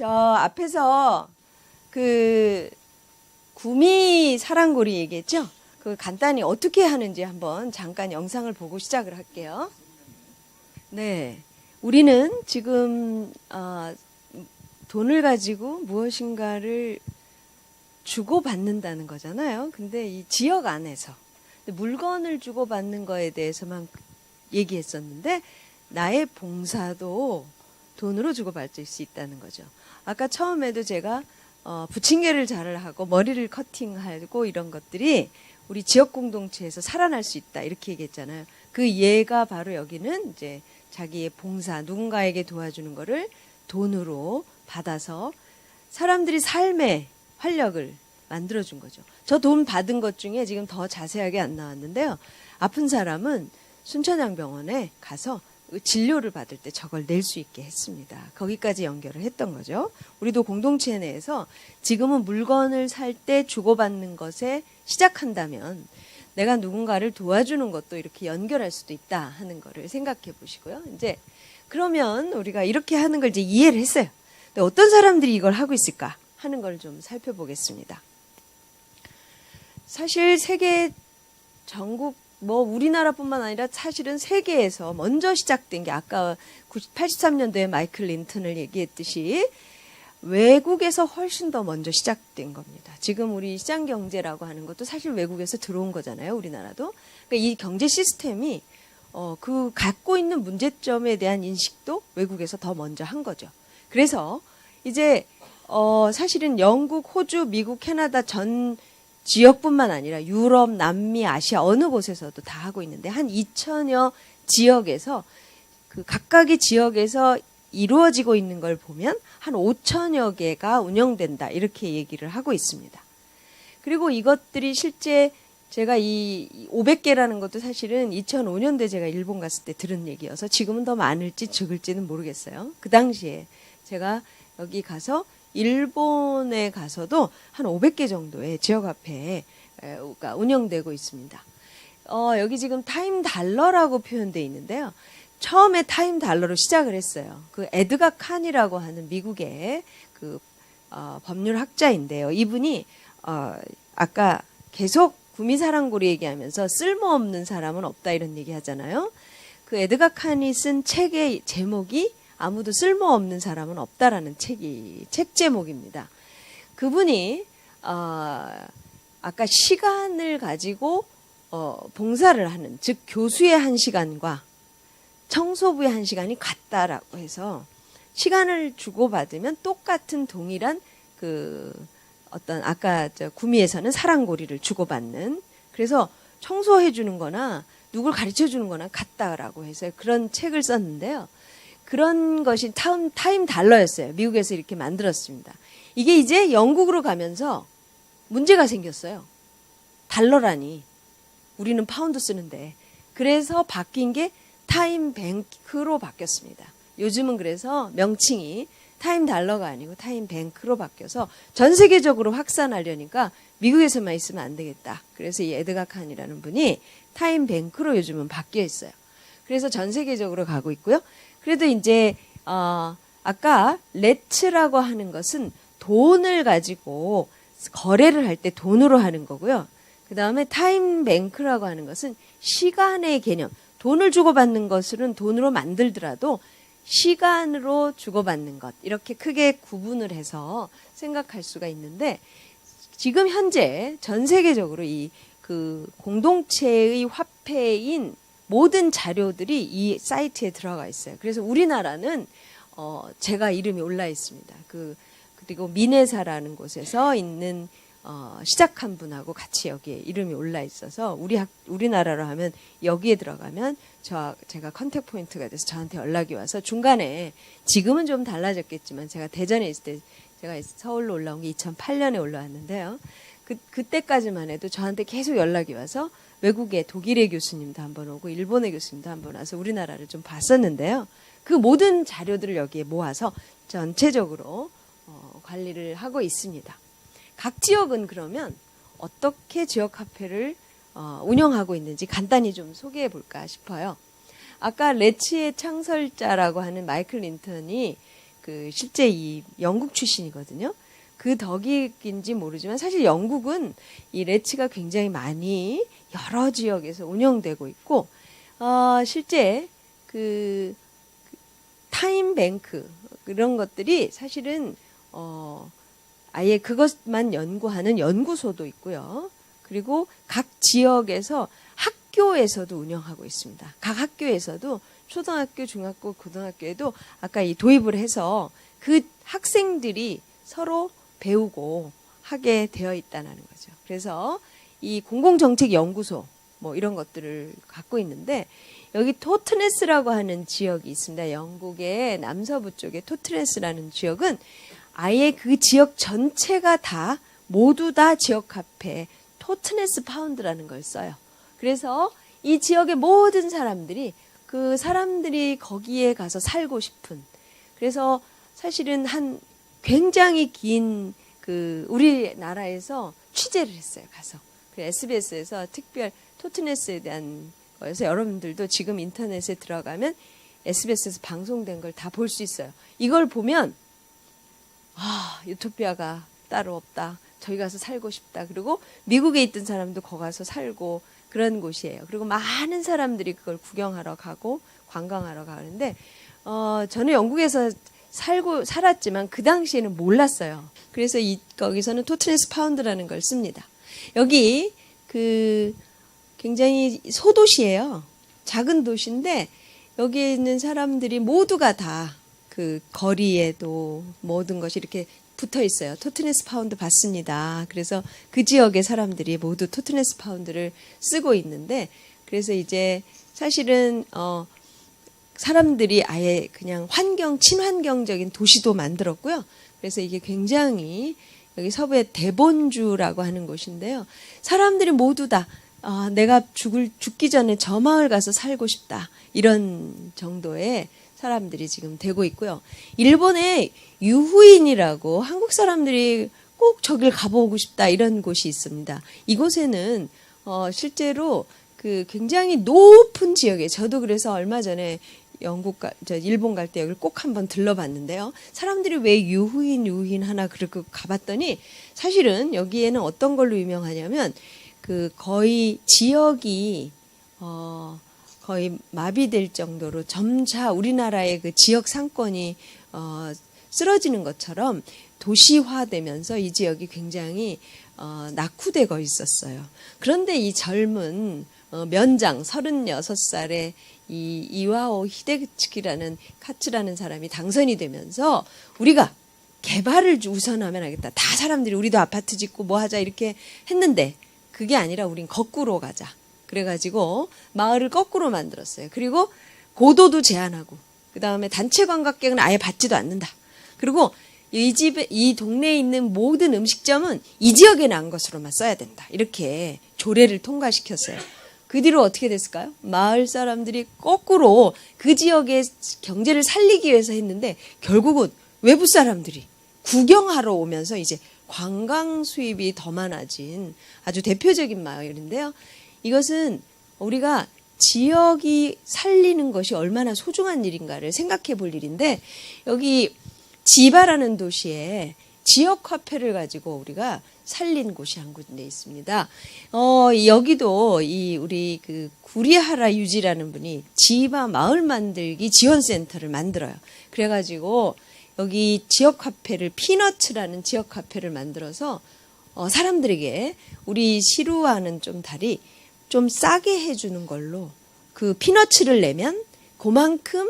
저 앞에서 그 구미 사랑고리 얘기했죠? 그 간단히 어떻게 하는지 한번 잠깐 영상을 보고 시작을 할게요. 네. 우리는 지금 돈을 가지고 무엇인가를 주고받는다는 거잖아요. 근데 이 지역 안에서 물건을 주고받는 거에 대해서만 얘기했었는데 나의 봉사도 돈으로 주고받을 수 있다는 거죠. 아까 처음에도 제가 부침개를 잘 하고 머리를 커팅하고 이런 것들이 우리 지역 공동체에서 살아날 수 있다 이렇게 얘기했잖아요. 그 예가 바로 여기는 이제 자기의 봉사, 누군가에게 도와주는 거를 돈으로 받아서 사람들이 삶의 활력을 만들어준 거죠. 저 돈 받은 것 중에 지금 더 자세하게 안 나왔는데요. 아픈 사람은 순천향병원에 가서 진료를 받을 때 저걸 낼 수 있게 했습니다. 거기까지 연결을 했던 거죠. 우리도 공동체 내에서 지금은 물건을 살 때 주고받는 것에 시작한다면 내가 누군가를 도와주는 것도 이렇게 연결할 수도 있다 하는 거를 생각해 보시고요. 이제 그러면 우리가 이렇게 하는 걸 이제 이해를 했어요. 근데 어떤 사람들이 이걸 하고 있을까 하는 걸 좀 살펴보겠습니다. 사실 세계 전국 우리나라뿐만 아니라 사실은 세계에서 먼저 시작된 게 아까 83년도에 마이클 린턴을 얘기했듯이 외국에서 훨씬 더 먼저 시작된 겁니다. 지금 우리 시장 경제라고 하는 것도 사실 외국에서 들어온 거잖아요. 우리나라도. 그러니까 이 경제 시스템이 그 갖고 있는 문제점에 대한 인식도 외국에서 더 먼저 한 거죠. 그래서 이제 사실은 영국, 호주, 미국, 캐나다 전 지역뿐만 아니라 유럽, 남미, 아시아 어느 곳에서도 다 하고 있는데 한 2천여 지역에서 그 각각의 지역에서 이루어지고 있는 걸 보면 한 5천여 개가 운영된다 이렇게 얘기를 하고 있습니다. 그리고 이것들이 실제 제가 이 500개라는 것도 사실은 2005년도에 제가 일본 갔을 때 들은 얘기여서 지금은 더 많을지 적을지는 모르겠어요. 그 당시에 제가 여기 가서 일본에 가서도 한 500개 정도의 지역화폐가 운영되고 있습니다. 여기 지금 타임 달러라고 표현되어 있는데요. 처음에 타임 달러로 시작을 했어요. 그 에드가 칸이라고 하는 미국의 그 법률학자인데요. 이분이 아까 계속 구미사랑고리 얘기하면서 쓸모없는 사람은 없다 이런 얘기 하잖아요. 그 에드가 칸이 쓴 책의 제목이 아무도 쓸모없는 사람은 없다라는 책 제목입니다. 그분이 아까 시간을 가지고 봉사를 하는, 즉 교수의 한 시간과 청소부의 한 시간이 같다라고 해서 시간을 주고받으면 똑같은 동일한 그 어떤 아까 구미에서는 사랑고리를 주고받는, 그래서 청소해 주는 거나 누굴 가르쳐 주는 거나 같다라고 해서 그런 책을 썼는데요. 그런 것이 타임 달러였어요. 미국에서 이렇게 만들었습니다. 이게 이제 영국으로 가면서 문제가 생겼어요. 달러라니. 우리는 파운드 쓰는데. 그래서 바뀐 게 타임 뱅크로 바뀌었습니다. 요즘은 그래서 명칭이 타임 달러가 아니고 타임 뱅크로 바뀌어서 전 세계적으로 확산하려니까 미국에서만 있으면 안 되겠다. 그래서 이 에드가 칸이라는 분이 타임 뱅크로 요즘은 바뀌어 있어요. 그래서 전 세계적으로 가고 있고요. 그래도 이제 아까 레츠라고 하는 것은 돈을 가지고 거래를 할 때 돈으로 하는 거고요. 그 다음에 타임 뱅크라고 하는 것은 시간의 개념. 돈을 주고받는 것은 돈으로 만들더라도 시간으로 주고받는 것. 이렇게 크게 구분을 해서 생각할 수가 있는데 지금 현재 전 세계적으로 이 그 공동체의 화폐인 모든 자료들이 이 사이트에 들어가 있어요. 그래서 우리나라는 제가 이름이 올라 있습니다. 그리고 미네사라는 곳에서 있는 시작한 분하고 같이 여기에 이름이 올라 있어서 우리나라로 하면 여기에 들어가면 제가 컨택 포인트가 돼서 저한테 연락이 와서 중간에 지금은 좀 달라졌겠지만 제가 대전에 있을 때 제가 서울로 올라온 게 2008년에 올라왔는데요. 그때까지만 해도 저한테 계속 연락이 와서 외국의 독일의 교수님도 한번 오고 일본의 교수님도 한번 와서 우리나라를 좀 봤었는데요. 그 모든 자료들을 여기에 모아서 전체적으로 관리를 하고 있습니다. 각 지역은 그러면 어떻게 지역화폐를 운영하고 있는지 간단히 좀 소개해 볼까 싶어요. 아까 레츠의 창설자라고 하는 마이클 린턴이 그 실제 이 영국 출신이거든요. 그 덕인지 모르지만 사실 영국은 이 레츠가 굉장히 많이 여러 지역에서 운영되고 있고 실제 그 타임뱅크 이런 것들이 사실은 아예 그것만 연구하는 연구소도 있고요. 그리고 각 지역에서 학교에서도 운영하고 있습니다. 각 학교에서도 초등학교, 중학교, 고등학교에도 아까 이 도입을 해서 그 학생들이 서로 배우고 하게 되어 있다는 거죠. 그래서 이 공공정책연구소 뭐 이런 것들을 갖고 있는데 여기 토트네스라고 하는 지역이 있습니다. 영국의 남서부 쪽에 토트네스라는 지역은 아예 그 지역 전체가 다 모두 다 지역 카페에 토트네스 파운드라는 걸 써요. 그래서 이 지역의 모든 사람들이 그 사람들이 거기에 가서 살고 싶은 그래서 사실은 한 굉장히 긴 그 우리나라에서 취재를 했어요. 가서 그 SBS에서 특별 토트네스에 대한 거여서 여러분들도 지금 인터넷에 들어가면 SBS에서 방송된 걸 다 볼 수 있어요. 이걸 보면 유토피아가 따로 없다. 저기 가서 살고 싶다. 그리고 미국에 있던 사람도 거기 가서 살고 그런 곳이에요. 그리고 많은 사람들이 그걸 구경하러 가고 관광하러 가는데 저는 영국에서 살았지만 그 당시에는 몰랐어요. 그래서 거기서는 토트네스 파운드라는 걸 씁니다. 여기 그 굉장히 소도시예요. 작은 도시인데 여기에 있는 사람들이 모두가 다 그 거리에도 모든 것이 이렇게 붙어 있어요. 토트네스 파운드 받습니다. 그래서 그 지역의 사람들이 모두 토트네스 파운드를 쓰고 있는데 그래서 이제 사실은 사람들이 아예 그냥 친환경적인 도시도 만들었고요. 그래서 이게 굉장히 여기 서부의 대본주라고 하는 곳인데요. 사람들이 모두 다 내가 죽기 전에 저 마을 가서 살고 싶다. 이런 정도의 사람들이 지금 되고 있고요. 일본의 유후인이라고 한국 사람들이 꼭 저길 가보고 싶다. 이런 곳이 있습니다. 이곳에는 실제로 그 굉장히 높은 지역에 저도 그래서 얼마 전에 일본 갈 때 여기를 꼭 한번 들러봤는데요. 사람들이 왜 유후인 하나 그렇게 가봤더니 사실은 여기에는 어떤 걸로 유명하냐면 그 거의 지역이 거의 마비될 정도로 점차 우리나라의 그 지역 상권이 쓰러지는 것처럼 도시화되면서 이 지역이 굉장히 낙후되고 있었어요. 그런데 이 젊은 면장 36살의 이 이와오 히데키라는 카츠라는 사람이 당선이 되면서 우리가 개발을 우선하면 하겠다. 다 사람들이 우리도 아파트 짓고 뭐 하자 이렇게 했는데 그게 아니라 우린 거꾸로 가자. 그래가지고 마을을 거꾸로 만들었어요. 그리고 고도도 제한하고 그 다음에 단체 관광객은 아예 받지도 않는다. 그리고 이 동네에 있는 모든 음식점은 이 지역에 난 것으로만 써야 된다. 이렇게 조례를 통과시켰어요. 그 뒤로 어떻게 됐을까요? 마을 사람들이 거꾸로 그 지역의 경제를 살리기 위해서 했는데 결국은 외부 사람들이 구경하러 오면서 이제 관광 수입이 더 많아진 아주 대표적인 마을인데요. 이것은 우리가 지역이 살리는 것이 얼마나 소중한 일인가를 생각해 볼 일인데 여기 지바라는 도시에 지역 화폐를 가지고 우리가 살린 곳이 한 군데 있습니다. 여기도 우리 그 구리하라 유지라는 분이 지바 마을 만들기 지원센터를 만들어요. 그래가지고 여기 지역 화폐를 피너츠라는 지역 화폐를 만들어서 사람들에게 우리 시루와는 좀 달리 좀 싸게 해주는 걸로 그 피너츠를 내면 그만큼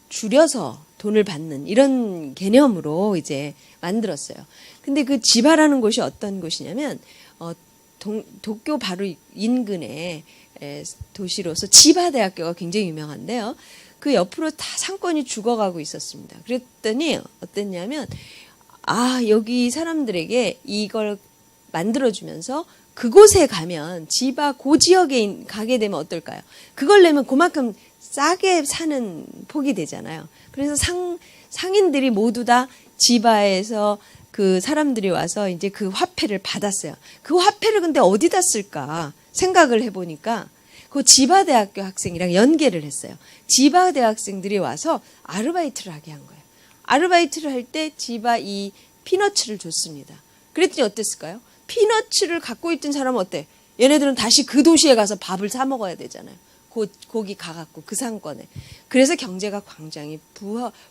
줄여서 돈을 받는 이런 개념으로 이제 만들었어요. 근데 그 지바라는 곳이 어떤 곳이냐면 도쿄 바로 인근의 도시로서 지바대학교가 굉장히 유명한데요. 그 옆으로 다 상권이 죽어가고 있었습니다. 그랬더니 어땠냐면 여기 사람들에게 이걸 만들어주면서 그곳에 가면 지바 그 지역에 가게 되면 어떨까요? 그걸 내면 그만큼 싸게 사는 폭이 되잖아요. 그래서 상인들이 모두 다 지바에서 그 사람들이 와서 이제 그 화폐를 받았어요. 그 화폐를 근데 어디다 쓸까 생각을 해보니까 그 지바대학교 학생이랑 연계를 했어요. 지바대학생들이 와서 아르바이트를 하게 한 거예요. 아르바이트를 할 때 집아 이 피너츠를 줬습니다. 그랬더니 어땠을까요? 피너츠를 갖고 있던 사람은 어때? 얘네들은 다시 그 도시에 가서 밥을 사 먹어야 되잖아요. 거기 가갖고 그 상권에. 그래서 경제가 굉장히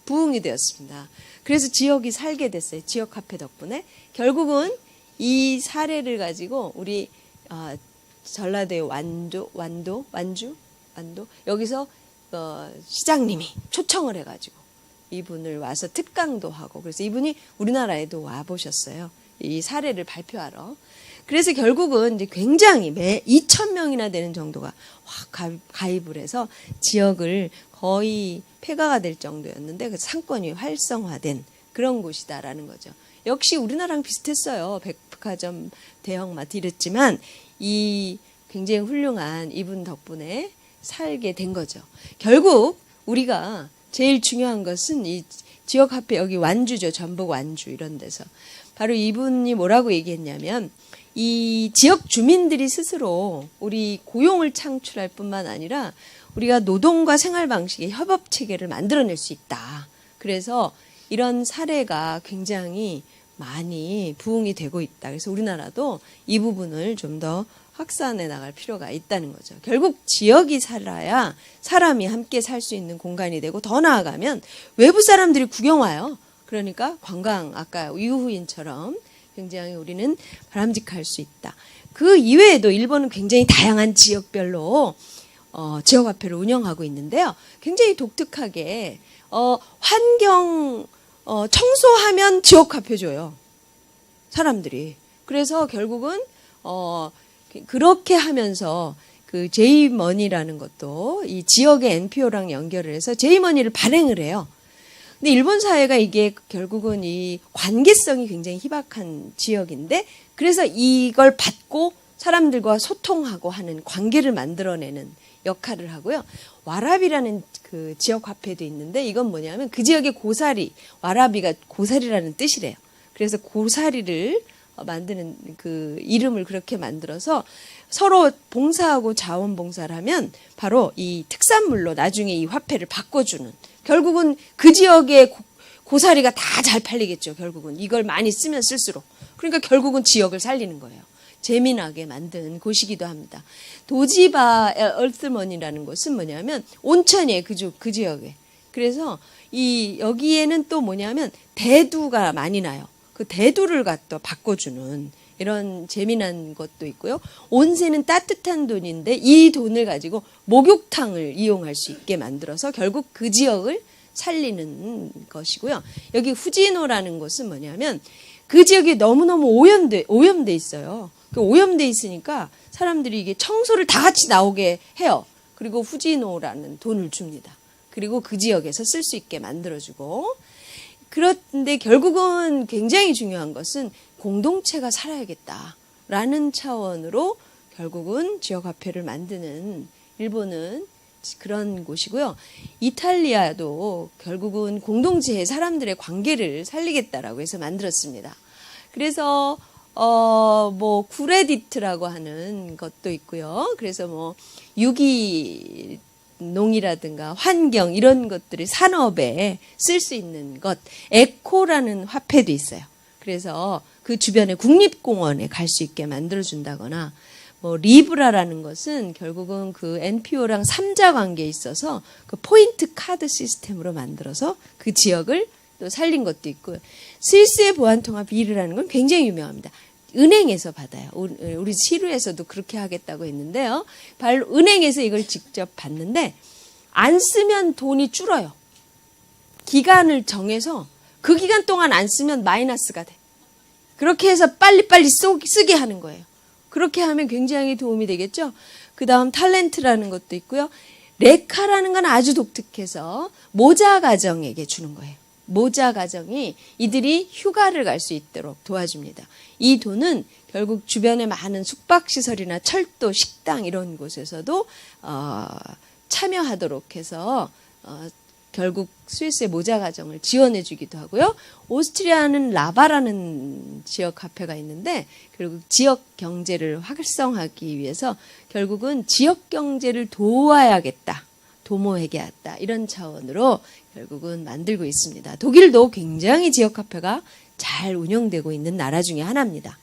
부흥이 되었습니다. 그래서 지역이 살게 됐어요. 지역 카페 덕분에. 결국은 이 사례를 가지고 우리 전라도의 완주 여기서 시장님이 초청을 해가지고 이분을 와서 특강도 하고 그래서 이분이 우리나라에도 와 보셨어요. 이 사례를 발표하러. 그래서 결국은 이제 굉장히 매 2,000명이나 되는 정도가 확 가입을 해서 지역을 거의 폐가가 될 정도였는데 그 상권이 활성화된 그런 곳이다라는 거죠. 역시 우리나라랑 비슷했어요. 백화점, 대형마트 이랬지만 이 굉장히 훌륭한 이분 덕분에 살게 된 거죠. 결국 우리가 제일 중요한 것은 이 지역 카페 여기 완주죠. 전북 완주 이런 데서 바로 이분이 뭐라고 얘기했냐면 이 지역 주민들이 스스로 우리 고용을 창출할 뿐만 아니라 우리가 노동과 생활 방식의 협업 체계를 만들어낼 수 있다. 그래서 이런 사례가 굉장히 많이 부흥이 되고 있다. 그래서 우리나라도 이 부분을 좀 더 확산해 나갈 필요가 있다는 거죠. 결국 지역이 살아야 사람이 함께 살 수 있는 공간이 되고 더 나아가면 외부 사람들이 구경 와요. 그러니까 관광 아까 이후인처럼 굉장히 우리는 바람직할 수 있다. 그 이외에도 일본은 굉장히 다양한 지역별로 지역 화폐를 운영하고 있는데요. 굉장히 독특하게 환경 청소하면 지역 화폐 줘요. 사람들이. 그래서 결국은 그렇게 하면서 그 제이머니라는 것도 이 지역의 NPO랑 연결을 해서 제이머니를 발행을 해요. 근데 일본 사회가 이게 결국은 이 관계성이 굉장히 희박한 지역인데 그래서 이걸 받고 사람들과 소통하고 하는 관계를 만들어내는 역할을 하고요. 와라비라는 그 지역 화폐도 있는데 이건 뭐냐면 그 지역의 고사리, 와라비가 고사리라는 뜻이래요. 그래서 고사리를 만드는 그 이름을 그렇게 만들어서 서로 봉사하고 자원봉사를 하면 바로 이 특산물로 나중에 이 화폐를 바꿔주는 결국은 그 지역의 고사리가 다 잘 팔리겠죠. 결국은 이걸 많이 쓰면 쓸수록. 그러니까 결국은 지역을 살리는 거예요. 재미나게 만든 곳이기도 합니다. 도지바 얼스먼이라는 곳은 뭐냐면 온천이에요. 그 지역에. 그래서 여기에는 또 뭐냐면 대두가 많이 나요. 그 대두를 갖다 바꿔주는 이런 재미난 것도 있고요. 온세는 따뜻한 돈인데 이 돈을 가지고 목욕탕을 이용할 수 있게 만들어서 결국 그 지역을 살리는 것이고요. 여기 후지노라는 곳은 뭐냐면 그 지역이 너무너무 오염돼 있어요. 그 오염돼 있으니까 사람들이 이게 청소를 다 같이 나오게 해요. 그리고 후지노라는 돈을 줍니다. 그리고 그 지역에서 쓸 수 있게 만들어주고 그런데 결국은 굉장히 중요한 것은 공동체가 살아야겠다라는 차원으로 결국은 지역화폐를 만드는 일본은 그런 곳이고요. 이탈리아도 결국은 공동체의 사람들의 관계를 살리겠다라고 해서 만들었습니다. 그래서 뭐 쿠레디트라고 하는 것도 있고요. 그래서 뭐 유기농이라든가 환경 이런 것들을 산업에 쓸 수 있는 것, 에코라는 화폐도 있어요. 그래서 그 주변에 국립공원에 갈 수 있게 만들어준다거나 뭐 리브라라는 것은 결국은 그 NPO랑 3자 관계에 있어서 그 포인트 카드 시스템으로 만들어서 그 지역을 또 살린 것도 있고요. 스위스의 보안통합 비르라는 건 굉장히 유명합니다. 은행에서 받아요. 우리 시루에서도 그렇게 하겠다고 했는데요. 은행에서 이걸 직접 받는데 안 쓰면 돈이 줄어요. 기간을 정해서 그 기간 동안 안 쓰면 마이너스가 돼. 그렇게 해서 빨리빨리 쓰게 하는 거예요. 그렇게 하면 굉장히 도움이 되겠죠. 그 다음 탤런트라는 것도 있고요. 레카라는 건 아주 독특해서 모자 가정에게 주는 거예요. 모자 가정이 이들이 휴가를 갈 수 있도록 도와줍니다. 이 돈은 결국 주변에 많은 숙박시설이나 철도, 식당 이런 곳에서도 참여하도록 해서 결국 스위스의 모자 가정을 지원해 주기도 하고요. 오스트리아는 라바라는 지역 카페가 있는데 결국 지역 경제를 활성화하기 위해서 결국은 지역 경제를 도모하겠다. 이런 차원으로 결국은 만들고 있습니다. 독일도 굉장히 지역화폐가 잘 운영되고 있는 나라 중에 하나입니다.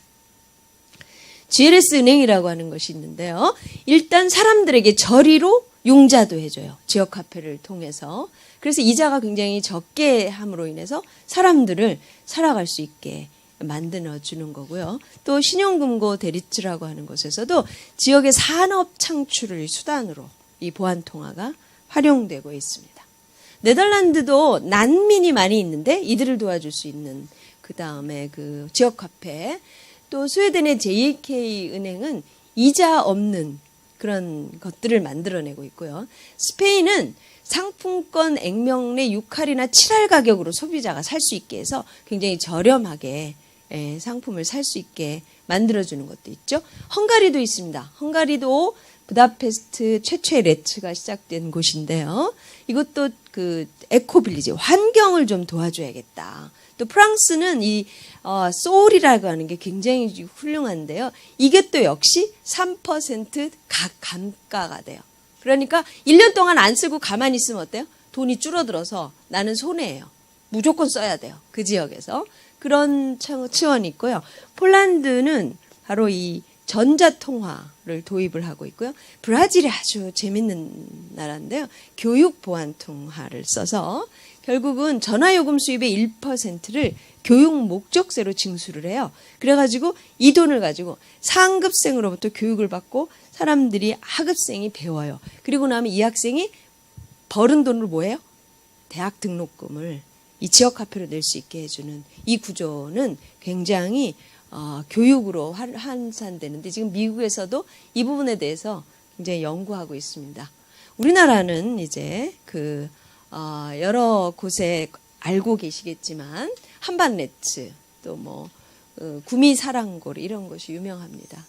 GLS 은행이라고 하는 것이 있는데요. 일단 사람들에게 저리로 융자도 해줘요. 지역화폐를 통해서. 그래서 이자가 굉장히 적게 함으로 인해서 사람들을 살아갈 수 있게 만들어주는 거고요. 또 신용금고 대리츠라고 하는 곳에서도 지역의 산업 창출을 수단으로 이 보안통화가 활용되고 있습니다. 네덜란드도 난민이 많이 있는데 이들을 도와줄 수 있는 그 다음에 그 지역화폐, 또 스웨덴의 JK 은행은 이자 없는 그런 것들을 만들어내고 있고요. 스페인은 상품권 액면의 6할이나 7할 가격으로 소비자가 살 수 있게 해서 굉장히 저렴하게 상품을 살 수 있게 만들어주는 것도 있죠. 헝가리도 있습니다. 헝가리도 부다페스트 최초의 레츠가 시작된 곳인데요. 이것도 그 에코빌리지, 환경을 좀 도와줘야겠다. 또 프랑스는 이 소울이라고 하는 게 굉장히 훌륭한데요. 이게 또 역시 3% 각 감가가 돼요. 그러니까 1년 동안 안 쓰고 가만히 있으면 어때요? 돈이 줄어들어서 나는 손해예요. 무조건 써야 돼요. 그 지역에서. 그런 치원이 있고요. 폴란드는 바로 이 전자통화를 도입을 하고 있고요. 브라질이 아주 재밌는 나라인데요. 교육보안통화를 써서 결국은 전화요금 수입의 1%를 교육 목적세로 징수를 해요. 그래가지고 이 돈을 가지고 상급생으로부터 교육을 받고 사람들이 하급생이 배워요. 그리고 나면 이 학생이 벌은 돈을 뭐예요? 대학 등록금을 이 지역화폐로 낼 수 있게 해주는 이 구조는 굉장히 교육으로 환산되는데 지금 미국에서도 이 부분에 대해서 굉장히 연구하고 있습니다. 우리나라는 이제 여러 곳에 알고 계시겠지만 한반레츠 또 뭐 구미사랑고리 이런 것이 유명합니다.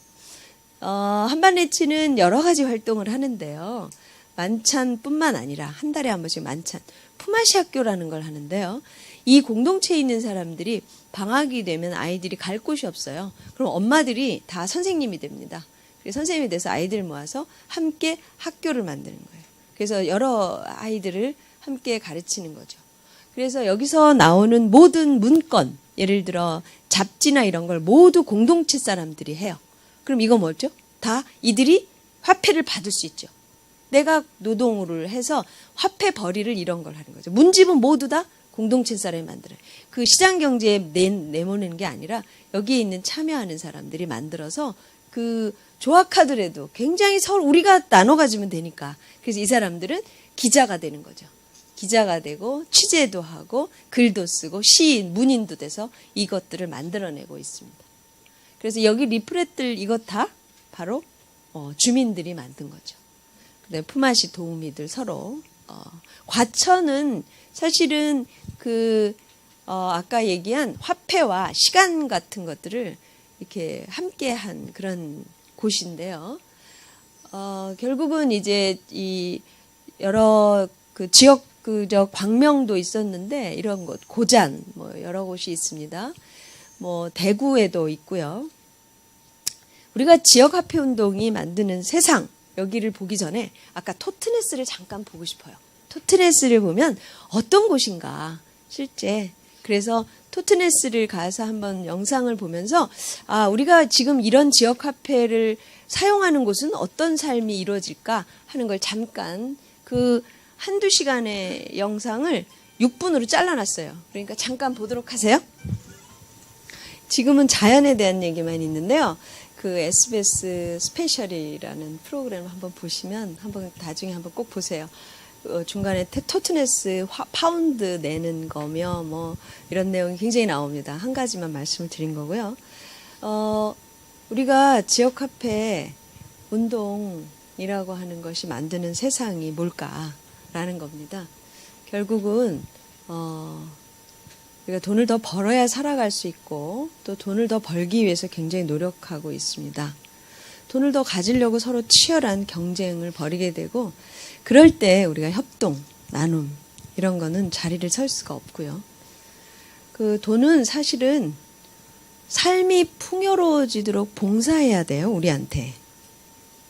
한반레츠는 여러 가지 활동을 하는데요. 만찬뿐만 아니라 한 달에 한 번씩 만찬, 품앗이 학교라는 걸 하는데요. 이 공동체에 있는 사람들이 방학이 되면 아이들이 갈 곳이 없어요. 그럼 엄마들이 다 선생님이 됩니다. 그래서 선생님이 돼서 아이들 모아서 함께 학교를 만드는 거예요. 그래서 여러 아이들을 함께 가르치는 거죠. 그래서 여기서 나오는 모든 문건, 예를 들어 잡지나 이런 걸 모두 공동체 사람들이 해요. 그럼 이거 뭐죠? 다 이들이 화폐를 받을 수 있죠. 내가 노동을 해서 화폐 벌이를 이런 걸 하는 거죠. 문집은 모두 다 공동체 사람이 만들어요. 그 시장 경제에 내모내는 게 아니라 여기에 있는 참여하는 사람들이 만들어서 그 조합하더라도 굉장히 서로 우리가 나눠 가지면 되니까. 그래서 이 사람들은 기자가 되는 거죠. 기자가 되고 취재도 하고 글도 쓰고 시인, 문인도 돼서 이것들을 만들어내고 있습니다. 그래서 여기 리프렛들 이것 다 바로 주민들이 만든 거죠. 그다음에 품앗이 도우미들 서로 과천은 사실은 아까 얘기한 화폐와 시간 같은 것들을 이렇게 함께한 그런 곳인데요. 결국은 이제 이 여러 그 지역 광명도 있었는데 이런 곳 고잔 뭐 여러 곳이 있습니다. 뭐 대구에도 있고요. 우리가 지역화폐 운동이 만드는 세상 여기를 보기 전에 아까 토트네스를 잠깐 보고 싶어요. 토트네스를 보면 어떤 곳인가 실제. 그래서 토트네스를 가서 한번 영상을 보면서 우리가 지금 이런 지역화폐를 사용하는 곳은 어떤 삶이 이루어질까 하는 걸 잠깐 한두 시간의 영상을 6분으로 잘라놨어요. 그러니까 잠깐 보도록 하세요. 지금은 자연에 대한 얘기만 있는데요. SBS 스페셜이라는 프로그램을 한번 보시면 나중에 한번 꼭 보세요. 중간에 토트네스 파운드 내는 거며 뭐 이런 내용이 굉장히 나옵니다. 한 가지만 말씀을 드린 거고요. 우리가 지역화폐 운동이라고 하는 것이 만드는 세상이 뭘까라는 겁니다. 결국은 우리가 돈을 더 벌어야 살아갈 수 있고 또 돈을 더 벌기 위해서 굉장히 노력하고 있습니다. 돈을 더 가지려고 서로 치열한 경쟁을 벌이게 되고 그럴 때 우리가 협동, 나눔 이런 거는 자리를 설 수가 없고요. 돈은 사실은 삶이 풍요로워지도록 봉사해야 돼요, 우리한테.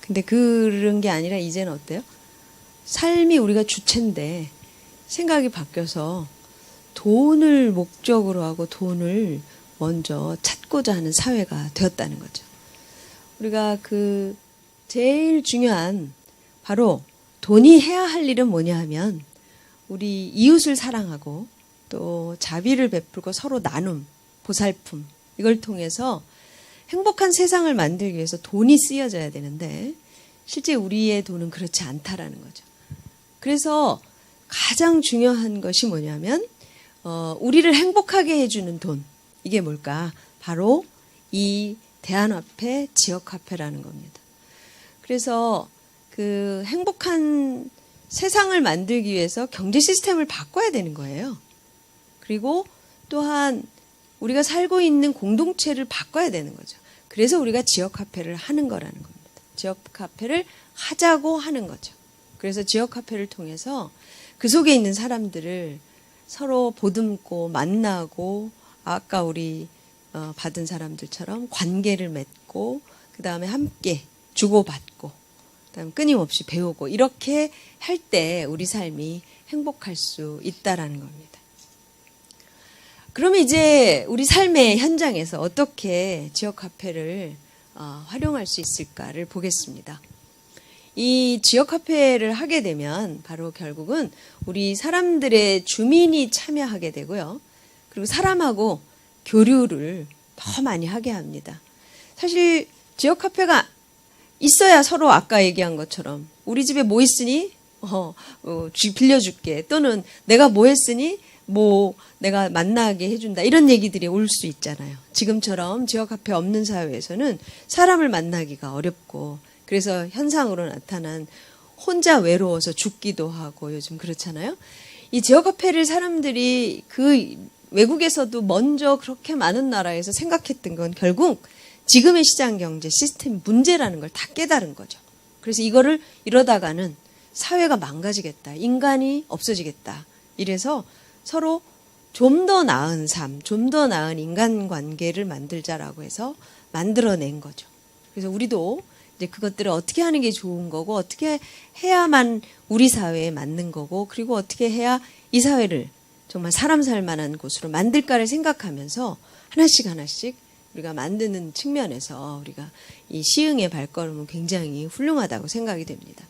근데 그런 게 아니라 이제는 어때요? 삶이 우리가 주체인데 생각이 바뀌어서 돈을 목적으로 하고 돈을 먼저 찾고자 하는 사회가 되었다는 거죠. 우리가 제일 중요한 바로 돈이 해야 할 일은 뭐냐 하면 우리 이웃을 사랑하고 또 자비를 베풀고 서로 나눔, 보살품 이걸 통해서 행복한 세상을 만들기 위해서 돈이 쓰여져야 되는데 실제 우리의 돈은 그렇지 않다라는 거죠. 그래서 가장 중요한 것이 뭐냐면 우리를 행복하게 해주는 돈. 이게 뭘까? 바로 이 대한화폐, 지역화폐라는 겁니다. 그래서 행복한 세상을 만들기 위해서 경제 시스템을 바꿔야 되는 거예요. 그리고 또한 우리가 살고 있는 공동체를 바꿔야 되는 거죠. 그래서 우리가 지역화폐를 하는 거라는 겁니다. 지역화폐를 하자고 하는 거죠. 그래서 지역화폐를 통해서 그 속에 있는 사람들을 서로 보듬고 만나고 아까 우리 받은 사람들처럼 관계를 맺고 그 다음에 함께 주고받고 그다음에 끊임없이 배우고 이렇게 할 때 우리 삶이 행복할 수 있다라는 겁니다. 그러면 이제 우리 삶의 현장에서 어떻게 지역화폐를 활용할 수 있을까를 보겠습니다. 이 지역화폐를 하게 되면 바로 결국은 우리 사람들의 주민이 참여하게 되고요. 그리고 사람하고 교류를 더 많이 하게 합니다. 사실 지역화폐가 있어야 서로 아까 얘기한 것처럼 우리 집에 뭐 있으니 빌려줄게 또는 내가 뭐 했으니 뭐 내가 만나게 해준다 이런 얘기들이 올 수 있잖아요. 지금처럼 지역화폐 없는 사회에서는 사람을 만나기가 어렵고 그래서 현상으로 나타난 혼자 외로워서 죽기도 하고 요즘 그렇잖아요. 이 지역화폐를 사람들이 외국에서도 먼저 그렇게 많은 나라에서 생각했던 건 결국 지금의 시장 경제 시스템 문제라는 걸 다 깨달은 거죠. 그래서 이거를 이러다가는 사회가 망가지겠다. 인간이 없어지겠다. 이래서 서로 좀 더 나은 삶, 좀 더 나은 인간관계를 만들자라고 해서 만들어낸 거죠. 그래서 우리도 이제 그것들을 어떻게 하는 게 좋은 거고 어떻게 해야만 우리 사회에 맞는 거고 그리고 어떻게 해야 이 사회를 정말 사람 살 만한 곳으로 만들까를 생각하면서 하나씩 우리가 만드는 측면에서 우리가 이 시흥의 발걸음은 굉장히 훌륭하다고 생각이 됩니다.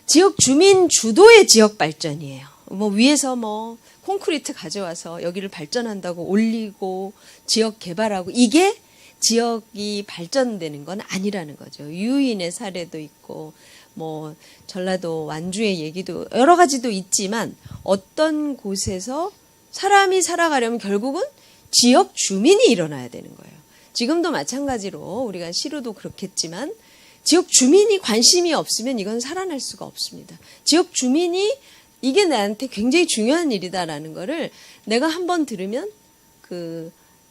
지역 주민 주도의 지역 발전이에요. 위에서 콘크리트 가져와서 여기를 발전한다고 올리고 지역 개발하고 이게 지역이 발전되는 건 아니라는 거죠. 유인의 사례도 있고 전라도 완주의 얘기도 여러 가지도 있지만 어떤 곳에서 사람이 살아가려면 결국은 지역 주민이 일어나야 되는 거예요. 지금도 마찬가지로 우리가 시루도 그렇겠지만 지역 주민이 관심이 없으면 이건 살아날 수가 없습니다. 지역 주민이 이게 나한테 굉장히 중요한 일이다라는 거를 내가 한번 들으면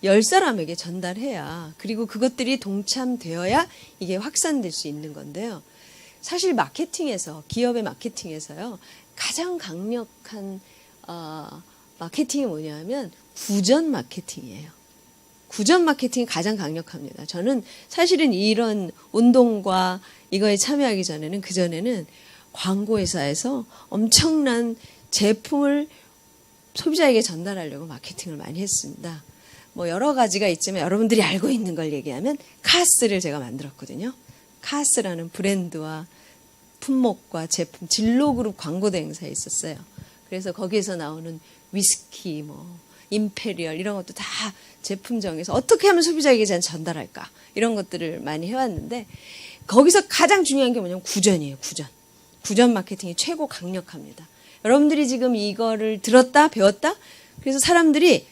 10사람에게 전달해야 그리고 그것들이 동참되어야 이게 확산될 수 있는 건데요. 사실 마케팅에서 기업의 마케팅에서요. 가장 강력한 마케팅이 뭐냐면 구전 마케팅이에요. 구전 마케팅이 가장 강력합니다. 저는 사실은 이런 운동과 이거에 참여하기 전에는 그전에는 광고회사에서 엄청난 제품을 소비자에게 전달하려고 마케팅을 많이 했습니다. 여러 가지가 있지만 여러분들이 알고 있는 걸 얘기하면 카스를 제가 만들었거든요. 카스라는 브랜드와 품목과 제품 진로그룹 광고 대행사에 있었어요. 그래서 거기에서 나오는 위스키, 임페리얼 이런 것도 다 제품 정해서 어떻게 하면 소비자에게 전달할까 이런 것들을 많이 해왔는데 거기서 가장 중요한 게 뭐냐면 구전이에요. 구전 마케팅이 최고 강력합니다. 여러분들이 지금 이거를 들었다 배웠다 그래서 사람들이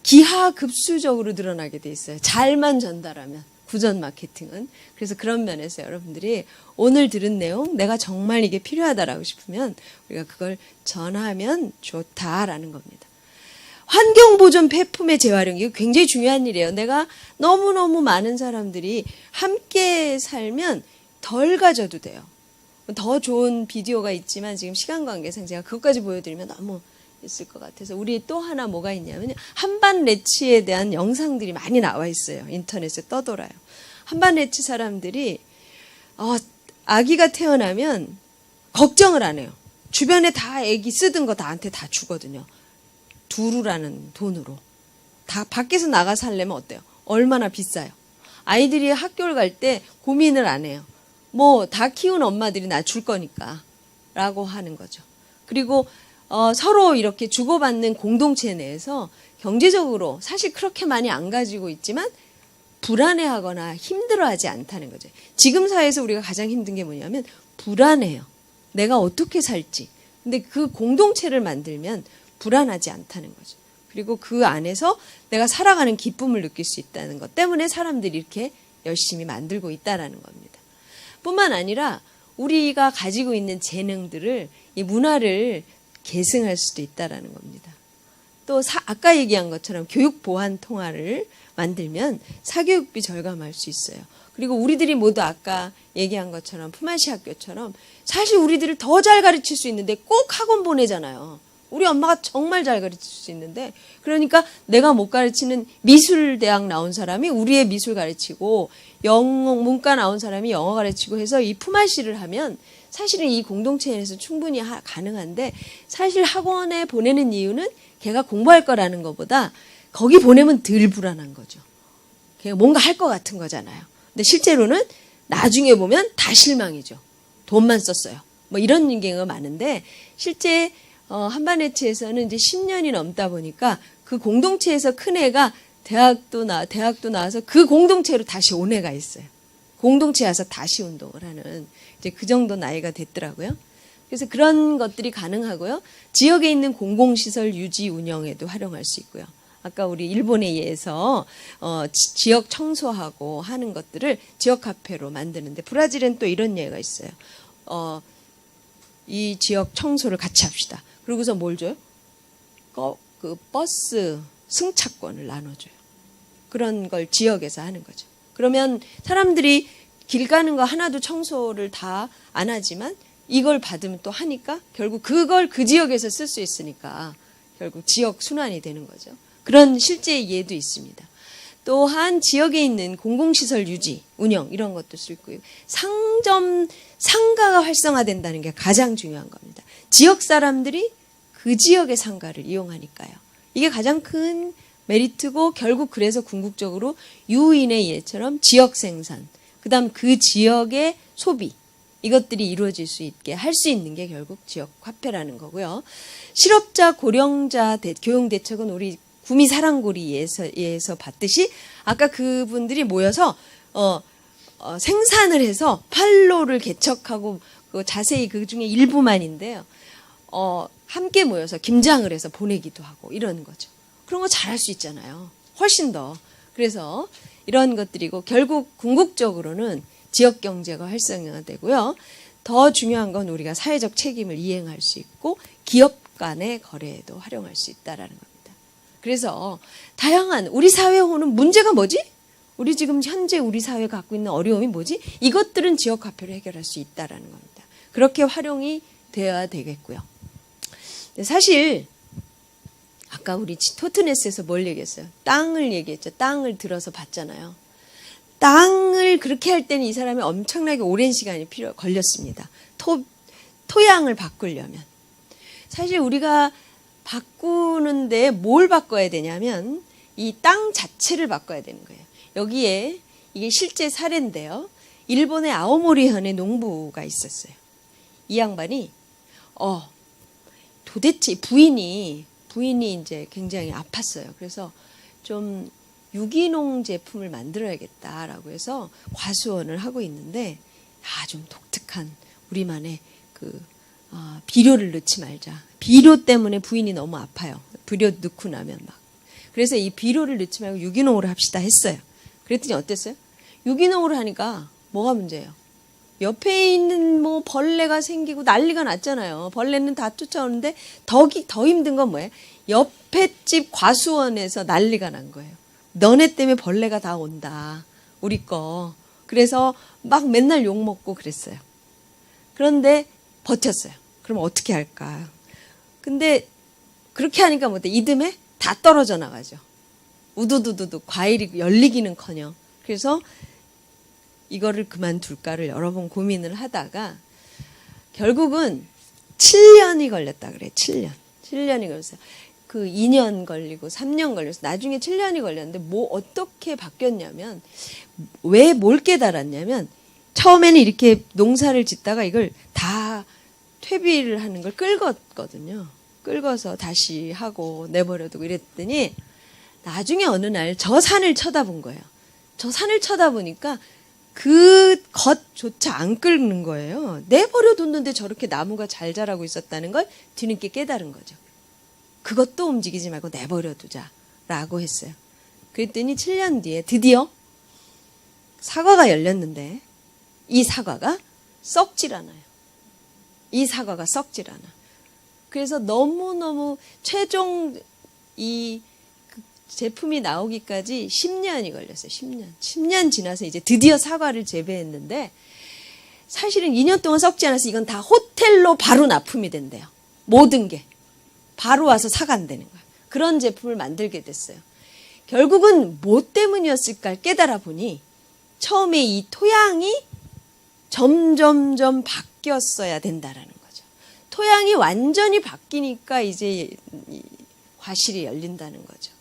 기하급수적으로 늘어나게 돼 있어요. 잘만 전달하면 구전 마케팅은. 그래서 그런 면에서 여러분들이 오늘 들은 내용 내가 정말 이게 필요하다라고 싶으면 우리가 그걸 전하면 좋다라는 겁니다. 환경보존 폐품의 재활용 이거 굉장히 중요한 일이에요. 내가 너무너무 많은 사람들이 함께 살면 덜 가져도 돼요. 더 좋은 비디오가 있지만 지금 시간 관계상 제가 그것까지 보여드리면 너무 있을 것 같아서 우리 또 하나 뭐가 있냐면 한반 레치에 대한 영상들이 많이 나와 있어요. 인터넷에 떠돌아요. 한반 레치 사람들이 아기가 태어나면 걱정을 안 해요. 주변에 다 애기 쓰던 거 나한테 다 주거든요. 두루라는 돈으로. 다 밖에서 나가 살려면 어때요? 얼마나 비싸요? 아이들이 학교를 갈 때 고민을 안 해요. 뭐 다 키운 엄마들이 나 줄 거니까 라고 하는 거죠. 그리고 서로 이렇게 주고받는 공동체 내에서 경제적으로 사실 그렇게 많이 안 가지고 있지만 불안해하거나 힘들어하지 않다는 거죠. 지금 사회에서 우리가 가장 힘든 게 뭐냐면 불안해요. 내가 어떻게 살지. 근데 그 공동체를 만들면 불안하지 않다는 거죠. 그리고 그 안에서 내가 살아가는 기쁨을 느낄 수 있다는 것 때문에 사람들이 이렇게 열심히 만들고 있다는 겁니다. 뿐만 아니라 우리가 가지고 있는 재능들을 이 문화를 계승할 수도 있다는 겁니다. 또 아까 얘기한 것처럼 교육 보안 통화를 만들면 사교육비 절감할 수 있어요. 그리고 우리들이 모두 아까 얘기한 것처럼 품앗이 학교처럼 사실 우리들을 더 잘 가르칠 수 있는데 꼭 학원 보내잖아요. 우리 엄마가 정말 잘 가르칠 수 있는데 그러니까 내가 못 가르치는 미술대학 나온 사람이 우리의 미술 가르치고 문과 나온 사람이 영어 가르치고 해서 이 품앗이를 하면 사실은 이 공동체에서 충분히 가능한데 사실 학원에 보내는 이유는 걔가 공부할 거라는 것보다 거기 보내면 덜 불안한 거죠. 걔가 뭔가 할 것 같은 거잖아요. 근데 실제로는 나중에 보면 다 실망이죠. 돈만 썼어요. 뭐 이런 경우가 많은데 실제 한반에츠에서는 이제 10년이 넘다 보니까 그 공동체에서 큰 애가 대학도 나와서 그 공동체로 다시 온 애가 있어요. 공동체에 와서 다시 운동을 하는 이제 그 정도 나이가 됐더라고요. 그래서 그런 것들이 가능하고요. 지역에 있는 공공시설 유지 운영에도 활용할 수 있고요. 아까 우리 일본에 의해서 지역 청소하고 하는 것들을 지역 카페로 만드는데 브라질엔 또 이런 예가 있어요. 이 지역 청소를 같이 합시다. 그러고서 뭘 줘요? 그 버스 승차권을 나눠줘요. 그런 걸 지역에서 하는 거죠. 그러면 사람들이 길 가는 거 하나도 청소를 다 안 하지만 이걸 받으면 또 하니까 결국 그걸 그 지역에서 쓸 수 있으니까 결국 지역 순환이 되는 거죠. 그런 실제 예도 있습니다. 또한 지역에 있는 공공시설 유지, 운영 이런 것도 쓸 거고요. 상가가 활성화된다는 게 가장 중요한 겁니다. 지역 사람들이 그 지역의 상가를 이용하니까요. 이게 가장 큰 메리트고 결국 그래서 궁극적으로 유인의 예처럼 지역 생산, 그다음 그 지역의 소비 이것들이 이루어질 수 있게 할 수 있는 게 결국 지역 화폐라는 거고요. 실업자, 고령자 교육 대책은 우리 구미 사랑고리에서 봤듯이 아까 그분들이 모여서 생산을 해서 판로를 개척하고 자세히 그 중에 일부만인데요. 함께 모여서 김장을 해서 보내기도 하고 이런 거죠. 그런 거 잘할 수 있잖아요. 훨씬 더. 그래서 이런 것들이고 결국 궁극적으로는 지역 경제가 활성화되고요. 더 중요한 건 우리가 사회적 책임을 이행할 수 있고 기업 간의 거래에도 활용할 수 있다라는 겁니다. 그래서 다양한 우리 사회에 오는 문제가 뭐지? 우리 지금 현재 우리 사회가 갖고 있는 어려움이 뭐지? 이것들은 지역 화폐로 해결할 수 있다라는 겁니다. 그렇게 활용이 되어야 되겠고요. 사실 아까 우리 토트네스에서 뭘 얘기했어요? 땅을 얘기했죠. 땅을 들어서 봤잖아요. 땅을 그렇게 할 때는 이 사람이 엄청나게 오랜 시간이 걸렸습니다. 토양을 바꾸려면. 사실 우리가 바꾸는데 뭘 바꿔야 되냐면 이 땅 자체를 바꿔야 되는 거예요. 여기에 이게 실제 사례인데요. 일본의 아오모리현에 농부가 있었어요. 이 양반이 도대체 부인이 이제 굉장히 아팠어요. 그래서 좀 유기농 제품을 만들어야겠다라고 해서 과수원을 하고 있는데 좀 독특한 우리만의 비료를 넣지 말자. 비료 때문에 부인이 너무 아파요. 비료 넣고 나면 막. 그래서 이 비료를 넣지 말고 유기농으로 합시다 했어요. 그랬더니 어땠어요? 유기농으로 하니까 뭐가 문제예요? 옆에 있는 뭐 벌레가 생기고 난리가 났잖아요. 벌레는 다 쫓아오는데 더 힘든 건 뭐예요? 옆에 집 과수원에서 난리가 난 거예요. 너네 때문에 벌레가 다 온다. 우리 거. 그래서 막 맨날 욕먹고 그랬어요. 그런데 버텼어요. 그럼 어떻게 할까? 근데 그렇게 하니까 뭐돼? 이듬해 다 떨어져 나가죠. 우두두두두 과일이 열리기는커녕. 그래서 이거를 그만둘까를 여러 번 고민을 하다가 결국은 7년이 걸렸다 그래. 7년이 걸렸어요. 그 2년 걸리고 3년 걸렸어. 나중에 7년이 걸렸는데 뭐 어떻게 바뀌었냐면 왜 뭘 깨달았냐면 처음에는 이렇게 농사를 짓다가 이걸 다 퇴비를 하는 걸 끌었거든요. 끌어서 다시 하고 내버려두고 이랬더니 나중에 어느 날 저 산을 쳐다본 거예요. 저 산을 쳐다보니까 그 겉조차 안 끓는 거예요. 내버려뒀는데 저렇게 나무가 잘 자라고 있었다는 걸 뒤늦게 깨달은 거죠. 그것도 움직이지 말고 내버려두자라고 했어요. 그랬더니 7년 뒤에 드디어 사과가 열렸는데 이 사과가 썩질 않아요. 이 사과가 썩질 않아. 그래서 너무너무 최종 이 제품이 나오기까지 10년이 걸렸어요. 10년 지나서 이제 드디어 사과를 재배했는데 사실은 2년 동안 썩지 않아서 이건 다 호텔로 바로 납품이 된대요. 모든 게. 바로 와서 사간다는 거예요. 그런 제품을 만들게 됐어요. 결국은 뭐 때문이었을까 깨달아 보니 처음에 이 토양이 점점점 바뀌었어야 된다라는 거죠. 토양이 완전히 바뀌니까 이제 과실이 열린다는 거죠.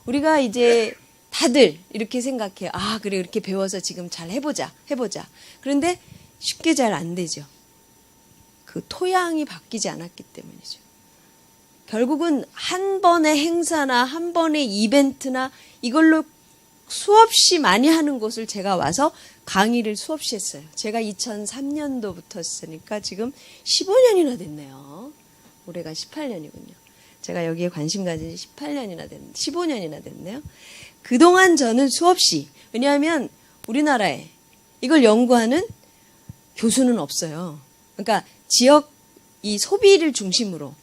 우리가 이제 다들 이렇게 생각해요. 아, 그래, 이렇게 배워서 지금 잘 해보자. 그런데 쉽게 잘 안 되죠. 그 토양이 바뀌지 않았기 때문이죠. 결국은 한 번의 행사나 한 번의 이벤트나 이걸로 수없이 많이 하는 곳을 제가 와서 강의를 수없이 했어요. 제가 2003년도부터 했으니까 지금 15년이나 됐네요. 올해가 18년이군요. 제가 여기에 관심 가진 지 15년이나 됐네요. 그동안 저는 수없이, 왜냐하면 우리나라에 이걸 연구하는 교수는 없어요. 그러니까 지역 이 소비를 중심으로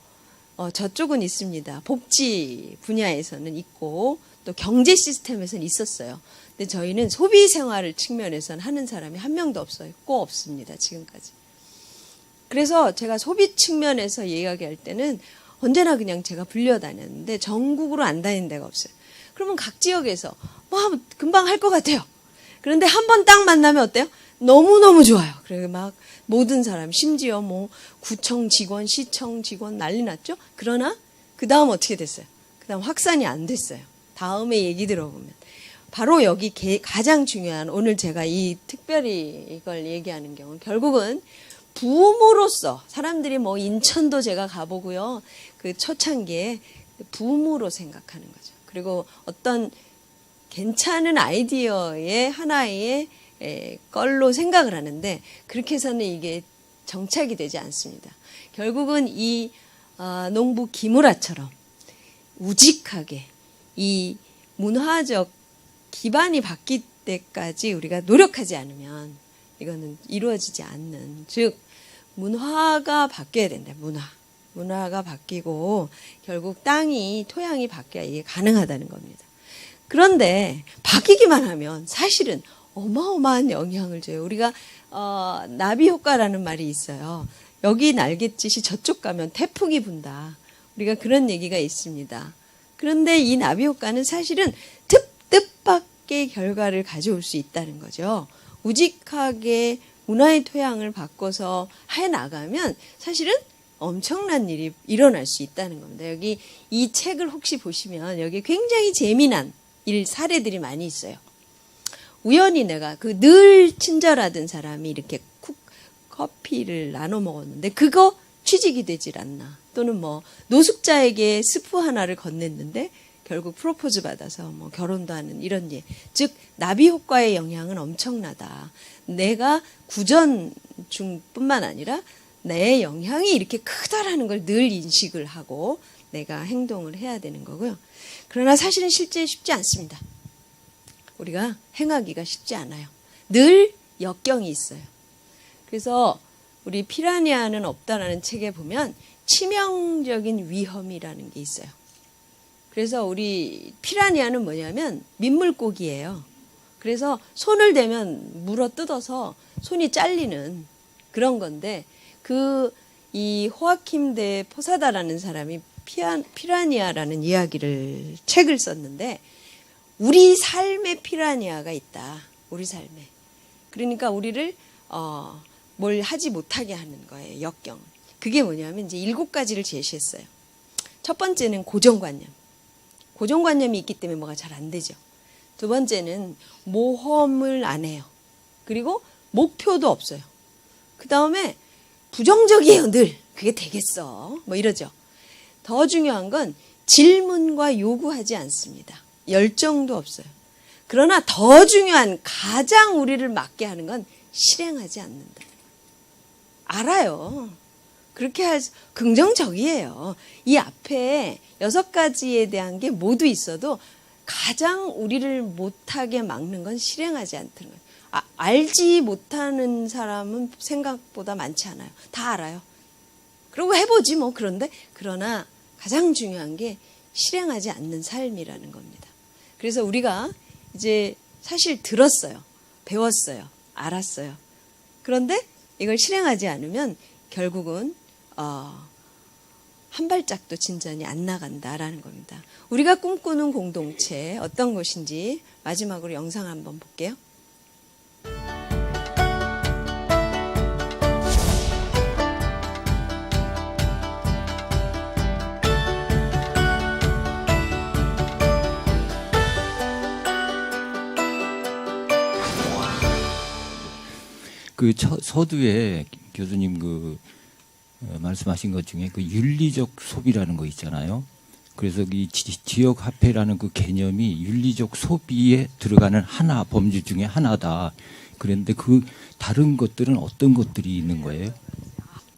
저쪽은 있습니다. 복지 분야에서는 있고 또 경제 시스템에서는 있었어요. 근데 저희는 소비 생활을 측면에서는 하는 사람이 한 명도 없습니다. 지금까지. 그래서 제가 소비 측면에서 이야기할 때는 언제나 그냥 제가 불려다녔는데 전국으로 안 다니는 데가 없어요. 그러면 각 지역에서 뭐 금방 할 것 같아요. 그런데 한 번 딱 만나면 어때요? 너무너무 좋아요. 그래서 막 모든 사람, 심지어 뭐 구청 직원, 시청 직원 난리 났죠? 그러나 그 다음 어떻게 됐어요? 그 다음 확산이 안 됐어요. 다음에 얘기 들어보면. 바로 여기 가장 중요한, 오늘 제가 특별히 이걸 얘기하는 경우는 결국은 부음으로서, 사람들이 뭐 인천도 제가 가보고요. 그 초창기에 부음으로 생각하는 거죠. 그리고 어떤 괜찮은 아이디어의 하나의 걸로 생각을 하는데 그렇게 해서는 이게 정착이 되지 않습니다. 결국은 이 농부 기무라처럼 우직하게 이 문화적 기반이 바뀔 때까지 우리가 노력하지 않으면 이거는 이루어지지 않는, 즉 문화가 바뀌어야 된다. 문화가 바뀌고 결국 땅이, 토양이 바뀌어야 이게 가능하다는 겁니다. 그런데 바뀌기만 하면 사실은 어마어마한 영향을 줘요. 우리가 나비 효과라는 말이 있어요. 여기 날갯짓이 저쪽 가면 태풍이 분다. 우리가 그런 얘기가 있습니다. 그런데 이 나비 효과는 사실은 뜻밖의 결과를 가져올 수 있다는 거죠. 우직하게 문화의 토양을 바꿔서 해나가면 사실은 엄청난 일이 일어날 수 있다는 겁니다. 여기 이 책을 혹시 보시면 여기 굉장히 재미난 사례들이 많이 있어요. 우연히 내가 늘 친절하던 사람이 이렇게 커피를 나눠 먹었는데 그거 취직이 되질 않나. 또는 뭐 노숙자에게 스프 하나를 건넸는데 결국 프로포즈 받아서 뭐 결혼도 하는 이런 예. 즉 나비 효과의 영향은 엄청나다. 내가 구전 중뿐만 아니라 내 영향이 이렇게 크다라는 걸 늘 인식을 하고 내가 행동을 해야 되는 거고요. 그러나 사실은 실제 쉽지 않습니다. 우리가 행하기가 쉽지 않아요. 늘 역경이 있어요. 그래서 우리 피라니아는 없다라는 책에 보면 치명적인 위험이라는 게 있어요. 그래서 우리 피라니아는 뭐냐면 민물고기예요. 그래서 손을 대면 물어 뜯어서 손이 잘리는 그런 건데 이 호아킴 데 포사다라는 사람이 피라니아라는 책을 썼는데 우리 삶에 피라니아가 있다. 우리 삶에. 그러니까 우리를 뭘 하지 못하게 하는 거예요. 역경. 그게 뭐냐면 이제 7가지를 제시했어요. 첫 번째는 고정관념. 고정관념이 있기 때문에 뭐가 잘 안 되죠. 두 번째는 모험을 안 해요. 그리고 목표도 없어요. 그 다음에 부정적이에요, 늘. 그게 되겠어. 뭐 이러죠. 더 중요한 건 질문과 요구하지 않습니다. 열정도 없어요. 그러나 더 중요한 가장 우리를 맞게 하는 건 실행하지 않는다. 알아요. 그렇게 긍정적이에요. 이 앞에 6가지에 대한 게 모두 있어도 가장 우리를 못하게 막는 건 실행하지 않다는 거예요. 알지 못하는 사람은 생각보다 많지 않아요. 다 알아요. 그리고 해보지 뭐. 그러나 가장 중요한 게 실행하지 않는 삶이라는 겁니다. 그래서 우리가 이제 사실 들었어요. 배웠어요. 알았어요. 그런데 이걸 실행하지 않으면 결국은 한 발짝도 진전이 안 나간다라는 겁니다. 우리가 꿈꾸는 공동체 어떤 것인지 마지막으로 영상을 한번 볼게요. 그 서두에 교수님 말씀하신 것 중에 그 윤리적 소비라는 거 있잖아요. 그래서 이 지역 화폐라는 그 개념이 윤리적 소비에 들어가는 범주 중에 하나다. 그런데 그 다른 것들은 어떤 것들이 있는 거예요?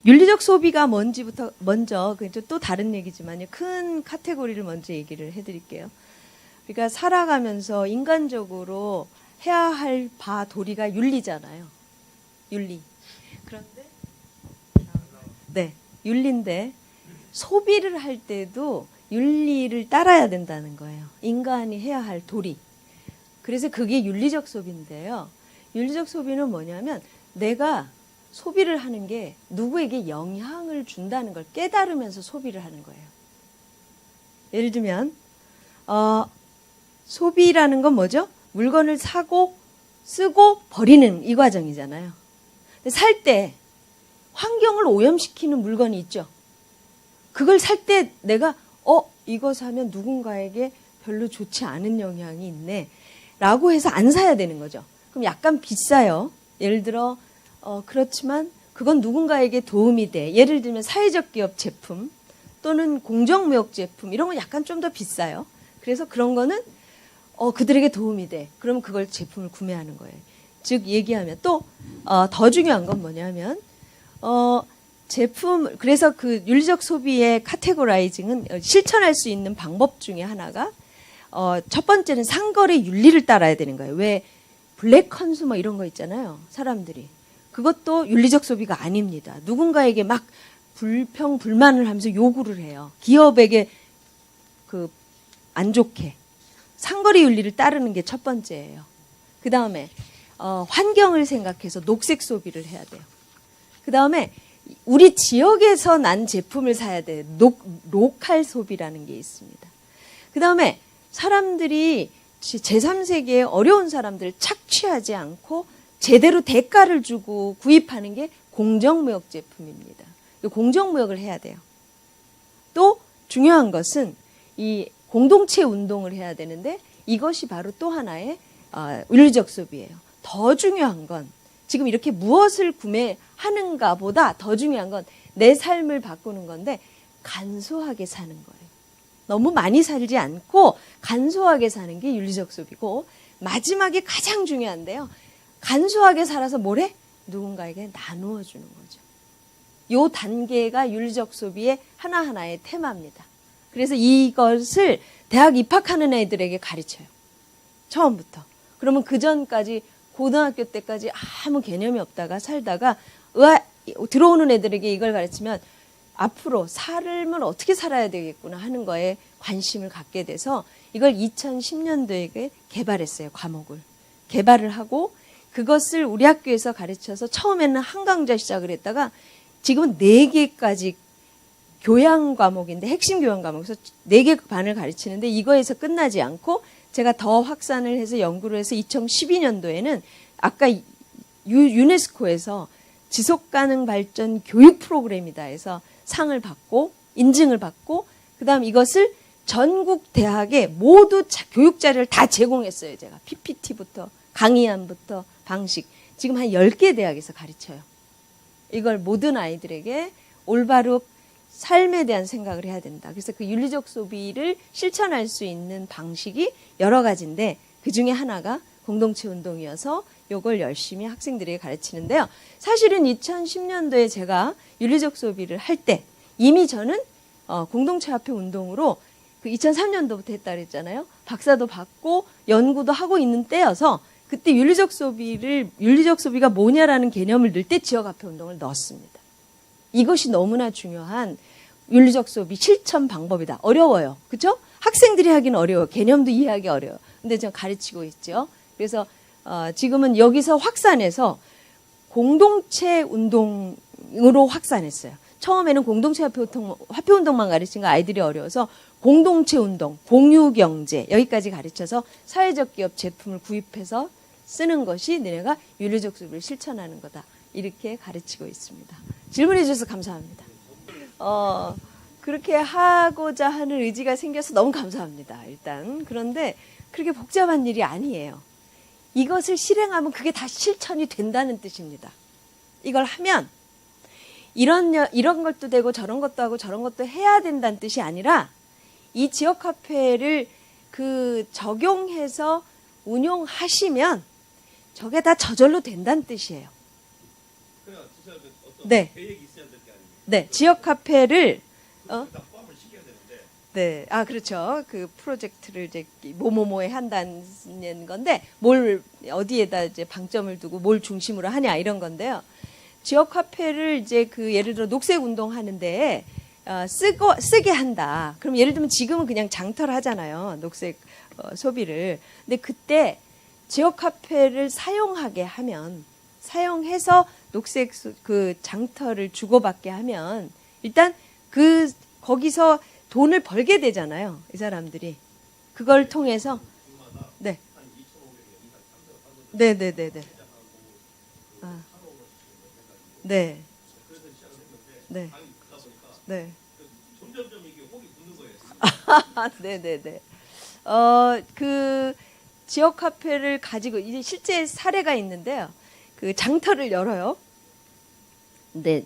윤리적 소비가 뭔지부터 먼저 또 다른 얘기지만요. 큰 카테고리를 먼저 얘기를 해드릴게요. 그러니까 살아가면서 인간적으로 해야 할 도리가 윤리잖아요. 윤리. 그런데 네, 윤리인데 소비를 할 때도 윤리를 따라야 된다는 거예요. 인간이 해야 할 도리. 그래서 그게 윤리적 소비인데요. 윤리적 소비는 뭐냐면 내가 소비를 하는 게 누구에게 영향을 준다는 걸 깨달으면서 소비를 하는 거예요. 예를 들면 소비라는 건 뭐죠? 물건을 사고 쓰고 버리는 이 과정이잖아요. 살 때 환경을 오염시키는 물건이 있죠. 그걸 살 때 내가 이거 사면 누군가에게 별로 좋지 않은 영향이 있네 라고 해서 안 사야 되는 거죠. 그럼 약간 비싸요. 예를 들어 그렇지만 그건 누군가에게 도움이 돼. 예를 들면 사회적 기업 제품 또는 공정무역 제품 이런 건 약간 좀 더 비싸요. 그래서 그런 거는 그들에게 도움이 돼. 그러면 그걸 제품을 구매하는 거예요. 즉 얘기하면 또 더 중요한 건 뭐냐면 그래서 그 윤리적 소비의 카테고라이징은 실천할 수 있는 방법 중에 하나가 첫 번째는 상거래 윤리를 따라야 되는 거예요. 왜 블랙 컨슈머 이런 거 있잖아요. 사람들이. 그것도 윤리적 소비가 아닙니다. 누군가에게 막 불만을 하면서 요구를 해요. 기업에게 안 좋게. 상거래 윤리를 따르는 게 첫 번째예요. 그 다음에 환경을 생각해서 녹색 소비를 해야 돼요. 그 다음에 우리 지역에서 난 제품을 사야 돼요. 로컬 소비라는 게 있습니다. 그 다음에 사람들이 제3세계의 어려운 사람들을 착취하지 않고 제대로 대가를 주고 구입하는 게 공정무역 제품입니다. 공정무역을 해야 돼요. 또 중요한 것은 이 공동체 운동을 해야 되는데 이것이 바로 또 하나의 윤리적 소비예요. 더 중요한 건 지금 이렇게 무엇을 구매하는가 보다 더 중요한 건 내 삶을 바꾸는 건데 간소하게 사는 거예요. 너무 많이 살지 않고 간소하게 사는 게 윤리적 소비고 마지막에 가장 중요한데요. 간소하게 살아서 뭘 해? 누군가에게 나누어 주는 거죠. 요 단계가 윤리적 소비의 하나하나의 테마입니다. 그래서 이것을 대학 입학하는 애들에게 가르쳐요. 처음부터. 그러면 그 전까지 고등학교 때까지 아무 개념이 없다가 살다가 들어오는 애들에게 이걸 가르치면 앞으로 삶을 어떻게 살아야 되겠구나 하는 거에 관심을 갖게 돼서 이걸 2010년도에 개발했어요. 과목을. 개발을 하고 그것을 우리 학교에서 가르쳐서 처음에는 한 강좌 시작을 했다가 지금은 4개까지 교양 과목인데 핵심 교양 과목에서 4개 반을 가르치는데 이거에서 끝나지 않고 제가 더 확산을 해서 연구를 해서 2012년도에는 아까 유네스코에서 지속가능 발전 교육 프로그램이다 해서 상을 받고 인증을 받고 그다음 이것을 전국 대학에 모두 교육 자료를 다 제공했어요. 제가 PPT부터 강의안부터 방식. 지금 한 10개 대학에서 가르쳐요. 이걸 모든 아이들에게 올바로 삶에 대한 생각을 해야 된다. 그래서 그 윤리적 소비를 실천할 수 있는 방식이 여러 가지인데 그중에 하나가 공동체 운동이어서 이걸 열심히 학생들에게 가르치는데요. 사실은 2010년도에 제가 윤리적 소비를 할 때 이미 저는 공동체 화폐 운동으로 그 2003년도부터 했다 그랬잖아요. 박사도 받고 연구도 하고 있는 때여서 그때 윤리적 소비가 뭐냐라는 개념을 넣을 때 지역 화폐 운동을 넣었습니다. 이것이 너무나 중요한 윤리적 소비 실천 방법이다. 어려워요. 그렇죠? 학생들이 하기는 어려워요. 개념도 이해하기 어려워요. 근데 제가 가르치고 있죠. 그래서 지금은 여기서 확산해서 공동체 운동으로 확산했어요. 처음에는 공동체 화폐 운동만 가르친 거 아이들이 어려워서 공동체 운동, 공유 경제 여기까지 가르쳐서 사회적 기업 제품을 구입해서 쓰는 것이 너네가 윤리적 소비를 실천하는 거다. 이렇게 가르치고 있습니다. 질문해 주셔서 감사합니다. 그렇게 하고자 하는 의지가 생겨서 너무 감사합니다. 일단 그런데 그렇게 복잡한 일이 아니에요. 이것을 실행하면 그게 다 실천이 된다는 뜻입니다. 이걸 하면 이런 것도 되고 저런 것도 하고 저런 것도 해야 된다는 뜻이 아니라 이 지역화폐를 적용해서 운용하시면 저게 다 저절로 된다는 뜻이에요. 네. 네, 지역화폐를 네, 그렇죠. 그 프로젝트를 이제 뭐뭐뭐에 한다는 건데 뭘 어디에다 이제 방점을 두고 뭘 중심으로 하냐 이런 건데요. 지역 화폐를 이제 예를 들어 녹색 운동 하는데 쓰게 한다. 그럼 예를 들면 지금은 그냥 장터를 하잖아요. 녹색 소비를. 근데 그때 지역 화폐를 사용하게 하면 사용해서 녹색 장터를 주고받게 하면 일단 거기서 돈을 벌게 되잖아요. 이 사람들이. 그걸 통해서 네. 네네네네. 네. 네. 네. 점점점 이게 혹이 붙는 거예요. 네네네. 지역 화폐를 가지고 이제 실제 사례가 있는데요. 장터를 열어요. 근데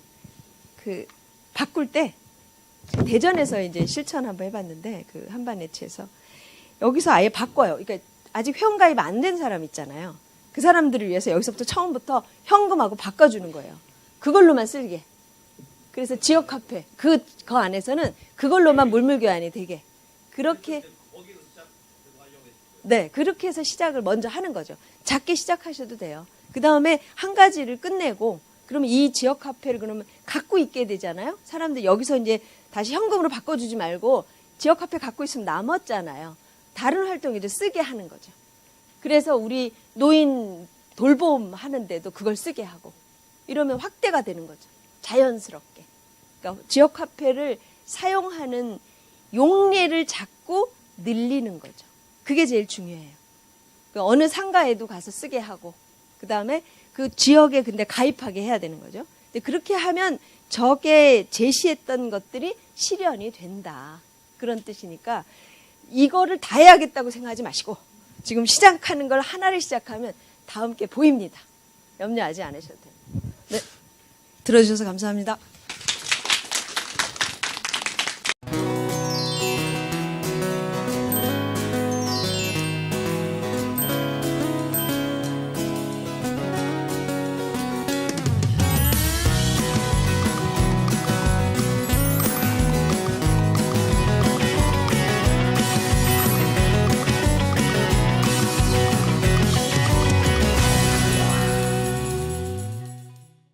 바꿀 때 대전에서 이제 실천 한번 해봤는데 한반예치에서 여기서 아예 바꿔요. 그러니까 아직 회원가입 안 된 사람 있잖아요. 그 사람들을 위해서 여기서부터 처음부터 현금하고 바꿔주는 거예요. 그걸로만 쓸게. 그래서 지역화폐 그 안에서는 그걸로만 물물교환이 되게 그렇게 네 그렇게 해서 시작을 먼저 하는 거죠. 작게 시작하셔도 돼요. 그 다음에 한 가지를 끝내고 그러면 이 지역화폐를 그러면 갖고 있게 되잖아요. 사람들 여기서 이제 다시 현금으로 바꿔주지 말고 지역화폐 갖고 있으면 남았잖아요. 다른 활동에도 쓰게 하는 거죠. 그래서 우리 노인 돌봄 하는데도 그걸 쓰게 하고 이러면 확대가 되는 거죠. 자연스럽게. 그러니까 지역화폐를 사용하는 용례를 자꾸 늘리는 거죠. 그게 제일 중요해요. 그러니까 어느 상가에도 가서 쓰게 하고 그 다음에 그 지역에 근데 가입하게 해야 되는 거죠. 근데 그렇게 하면 저게 제시했던 것들이 실현이 된다. 그런 뜻이니까 이거를 다 해야겠다고 생각하지 마시고 지금 시작하는 걸 하나를 시작하면 다음 게 보입니다. 염려하지 않으셔도 됩니다. 네, 들어주셔서 감사합니다.